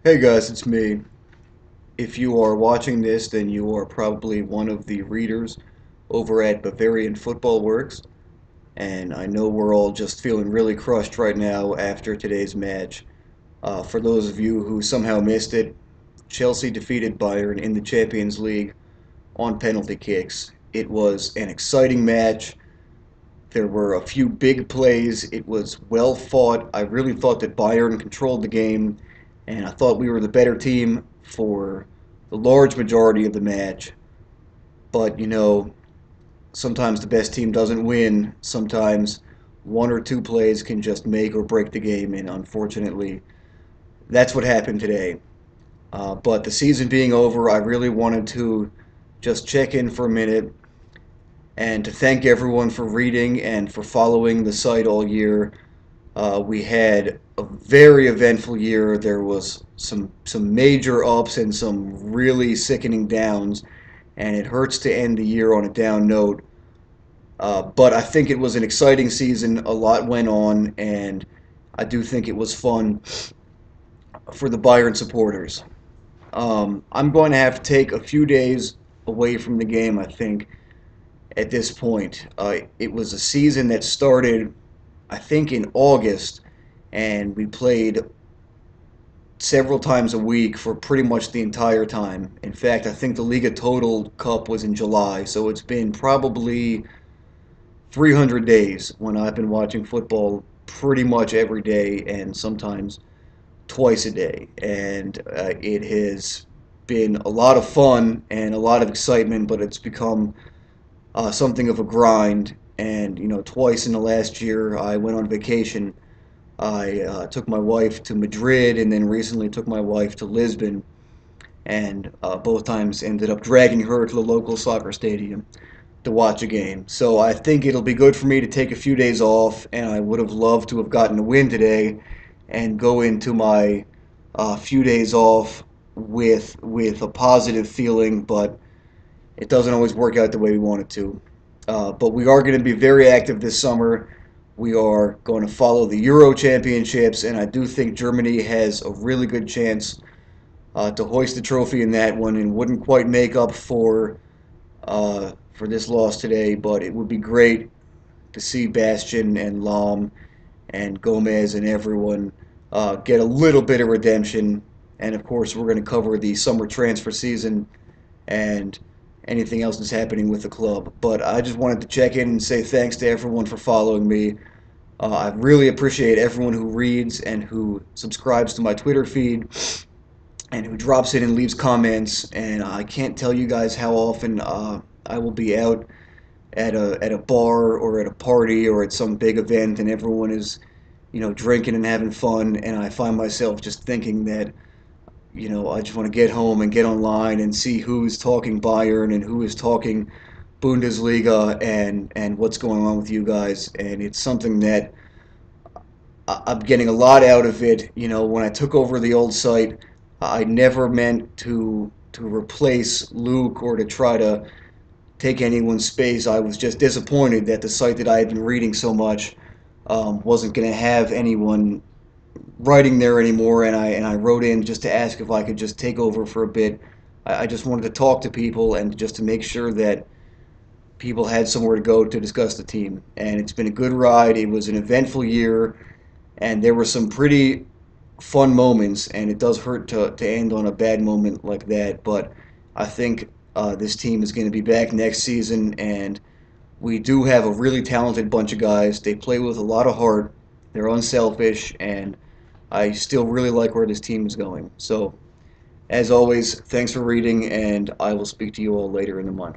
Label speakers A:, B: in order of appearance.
A: Hey guys, it's me. If you are watching this, then you are probably one of the readers over at Bavarian Football Works, and I know we're all just feeling really crushed right now after today's match. For those of you who somehow missed it, Chelsea defeated Bayern in the Champions League on penalty kicks. It was an exciting match. There were a few big plays. It was well fought. I really thought that Bayern controlled the game, and I thought we were the better team for the large majority of the match. But, sometimes the best team doesn't win. Sometimes one or two plays can just make or break the game, and unfortunately, that's what happened today. But the season being over, I really wanted to just check in for a minute and to thank everyone for reading and for following the site all year. We had a very eventful year. There was some major ups and some really sickening downs, and it hurts to end the year on a down note. But I think it was an exciting season. A lot went on, and I do think it was fun for the Bayern supporters. I'm going to have to take a few days away from the game, I think, at this point. It was a season that started, I think, in August, and we played several times a week for pretty much the entire time. In fact, I think the Liga Total Cup was in July, so it's been probably 300 days when I've been watching football pretty much every day and sometimes twice a day. And it has been a lot of fun and a lot of excitement, but it's become something of a grind. And twice in the last year, I went on vacation. I took my wife to Madrid, and then recently took my wife to Lisbon, and both times ended up dragging her to the local soccer stadium to watch a game. So I think it'll be good for me to take a few days off, and I would have loved to have gotten a win today and go into my few days off with a positive feeling, but it doesn't always work out the way we want it to. But we are going to be very active this summer. We are going to follow the Euro Championships, and I do think Germany has a really good chance to hoist the trophy in that one, and wouldn't quite make up for this loss today. But it would be great to see Bastion and Lam and Gomez and everyone get a little bit of redemption. And of course, we're going to cover the summer transfer season and anything else that's happening with the club. But I just wanted to check in and say thanks to everyone for following me. I really appreciate everyone who reads and who subscribes to my Twitter feed and who drops in and leaves comments. And I can't tell you guys how often I will be out at a bar or at a party or at some big event, and everyone is drinking and having fun, and I find myself just thinking that I just want to get home and get online and see who's talking Bayern and who is talking Bundesliga and what's going on with you guys. And it's something that I'm getting a lot out of it. When I took over the old site, I never meant to replace Luke or to try to take anyone's space. I was just disappointed that the site that I had been reading so much wasn't going to have anyone writing there anymore, and I wrote in just to ask if I could just take over for a bit. I just wanted to talk to people and just to make sure that people had somewhere to go to discuss the team. And it's been a good ride. It was an eventful year, and there were some pretty fun moments, and it does hurt to end on a bad moment like that. But I think this team is going to be back next season, and we do have a really talented bunch of guys. They play with a lot of heart. They're unselfish, and I still really like where this team is going. So, as always, thanks for reading, and I will speak to you all later in the month.